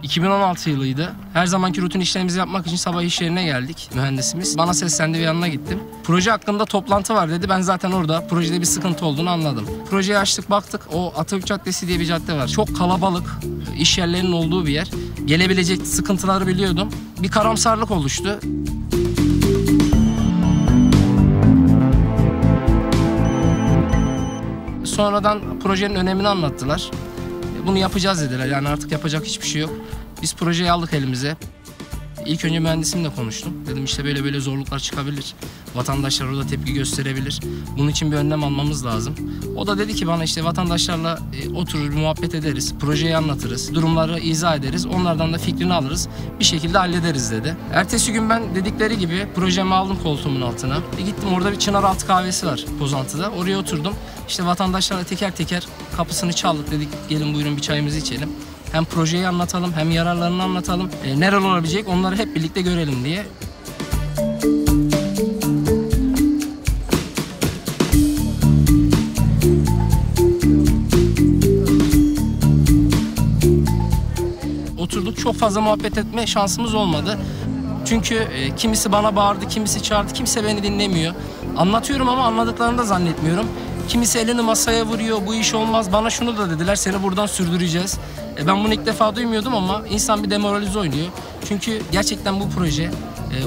2016 yılıydı. Her zamanki rutin işlerimizi yapmak için sabah iş yerine geldik mühendisimiz. Bana seslendi ve yanına gittim. Proje hakkında toplantı var dedi. Ben zaten orada projede bir sıkıntı olduğunu anladım. Projeyi açtık baktık. O Atatürk Caddesi diye bir cadde var. Çok kalabalık, iş yerlerinin olduğu bir yer. Gelebilecek sıkıntıları biliyordum. Bir karamsarlık oluştu. Sonradan projenin önemini anlattılar. Bunu yapacağız dediler. Yani artık yapacak hiçbir şey yok. Biz projeyi aldık elimize. İlk önce mühendisimle konuştum. Dedim işte böyle böyle zorluklar çıkabilir. Vatandaşlar orada tepki gösterebilir. Bunun için bir önlem almamız lazım. O da dedi ki bana işte vatandaşlarla oturur, muhabbet ederiz. Projeyi anlatırız. Durumları izah ederiz. Onlardan da fikrini alırız. Bir şekilde hallederiz dedi. Ertesi gün ben dedikleri gibi projemi aldım koltuğumun altına. Gittim, orada bir Çınaraltı kahvesi var Pozantı'da. Oraya oturdum. İşte vatandaşlarla teker teker kapısını çaldık. Dedik gelin buyurun bir çayımızı içelim. Hem projeyi anlatalım hem yararlarını anlatalım. Neler olabilecek onları hep birlikte görelim diye. Oturduk, çok fazla muhabbet etme şansımız olmadı. Çünkü kimisi bana bağırdı, kimisi çağırdı, kimse beni dinlemiyor. Anlatıyorum ama anladıklarını da zannetmiyorum. Kimisi elini masaya vuruyor, bu iş olmaz. Bana şunu da dediler, seni buradan sürdüreceğiz. Ben bunu ilk defa duymuyordum ama insan bir demoralize oluyor. Çünkü gerçekten bu proje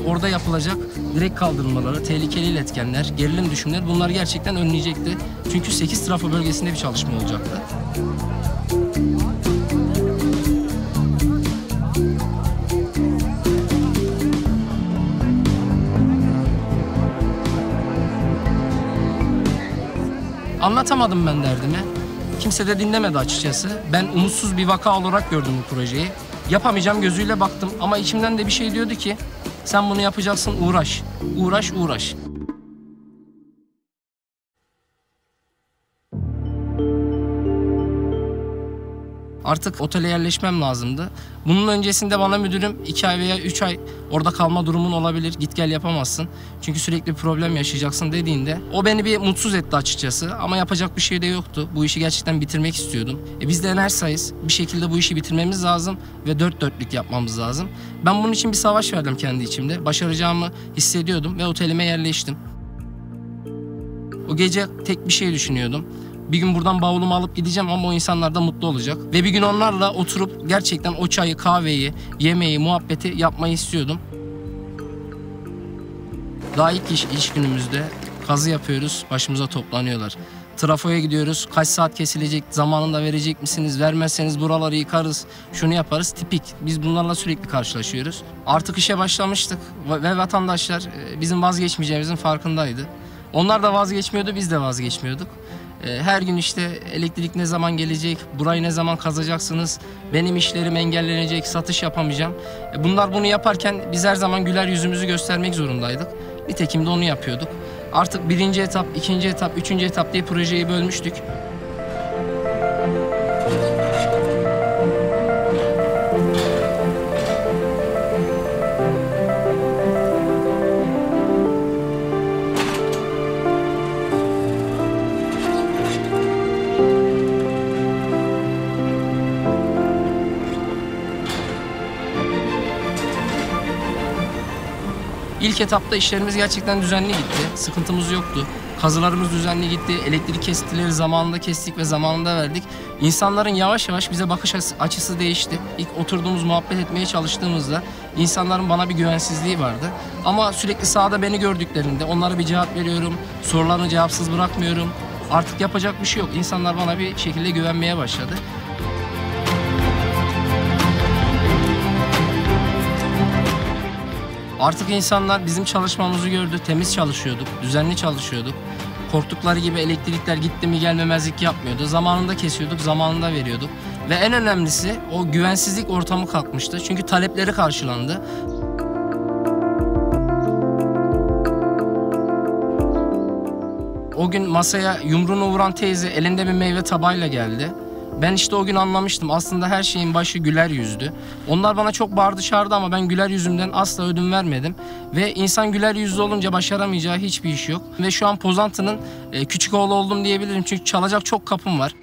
orada yapılacak direkt kaldırılmaları, tehlikeli iletkenler, gerilim düşümler bunlar gerçekten önleyecekti. Çünkü 8 trafo bölgesinde bir çalışma olacaktı. Anlatamadım ben derdimi. Kimse de dinlemedi açıkçası. Ben umutsuz bir vaka olarak gördüm bu projeyi. Yapamayacağım gözüyle baktım ama içimden de bir şey diyordu ki sen bunu yapacaksın, uğraş. Uğraş, uğraş. Artık otele yerleşmem lazımdı. Bunun öncesinde bana müdürüm 2 ay veya 3 ay orada kalma durumun olabilir. Git gel yapamazsın. Çünkü sürekli problem yaşayacaksın dediğinde o beni bir mutsuz etti açıkçası. Ama yapacak bir şey de yoktu. Bu işi gerçekten bitirmek istiyordum. Biz de Enersa'yız. Bir şekilde bu işi bitirmemiz lazım ve dört dörtlük yapmamız lazım. Ben bunun için bir savaş verdim kendi içimde. Başaracağımı hissediyordum ve otelime yerleştim. O gece tek bir şey düşünüyordum. Bir gün buradan bavulumu alıp gideceğim ama o insanlar da mutlu olacak. Ve bir gün onlarla oturup gerçekten o çayı, kahveyi, yemeği, muhabbeti yapmayı istiyordum. Daha ilk iş günümüzde kazı yapıyoruz, başımıza toplanıyorlar. Trafoya gidiyoruz, kaç saat kesilecek, zamanında verecek misiniz, vermezseniz buraları yıkarız, şunu yaparız, tipik. Biz bunlarla sürekli karşılaşıyoruz. Artık işe başlamıştık ve vatandaşlar bizim vazgeçmeyeceğimizin farkındaydı. Onlar da vazgeçmiyordu, biz de vazgeçmiyorduk. Her gün işte elektrik ne zaman gelecek, burayı ne zaman kazacaksınız, benim işlerim engellenecek, satış yapamayacağım. Bunlar bunu yaparken biz her zaman güler yüzümüzü göstermek zorundaydık. Nitekim de onu yapıyorduk. Artık 1. etap, 2. etap, 3. etap diye projeyi bölmüştük. İlk etapta işlerimiz gerçekten düzenli gitti. Sıkıntımız yoktu. Kazılarımız düzenli gitti. Elektrik kesintileri zamanında kestik ve zamanında verdik. İnsanların yavaş yavaş bize bakış açısı değişti. İlk oturduğumuz, muhabbet etmeye çalıştığımızda insanların bana bir güvensizliği vardı. Ama sürekli sahada beni gördüklerinde onlara bir cevap veriyorum. Sorularını cevapsız bırakmıyorum. Artık yapacak bir şey yok. İnsanlar bana bir şekilde güvenmeye başladı. Artık insanlar bizim çalışmamızı gördü, temiz çalışıyorduk, düzenli çalışıyorduk. Korktukları gibi elektrikler gitti mi gelmemezlik yapmıyordu. Zamanında kesiyorduk, zamanında veriyorduk. Ve en önemlisi o güvensizlik ortamı kalkmıştı. Çünkü talepleri karşılandı. O gün masaya yumruğunu vuran teyze elinde bir meyve tabağıyla geldi. Ben işte o gün anlamıştım. Aslında her şeyin başı güler yüzdü. Onlar bana çok bağırdı çağırdı ama ben güler yüzümden asla ödün vermedim. Ve insan güler yüzlü olunca başaramayacağı hiçbir iş yok. Ve şu an Pozantı'nın küçük oğlu oldum diyebilirim. Çünkü çalacak çok kapım var.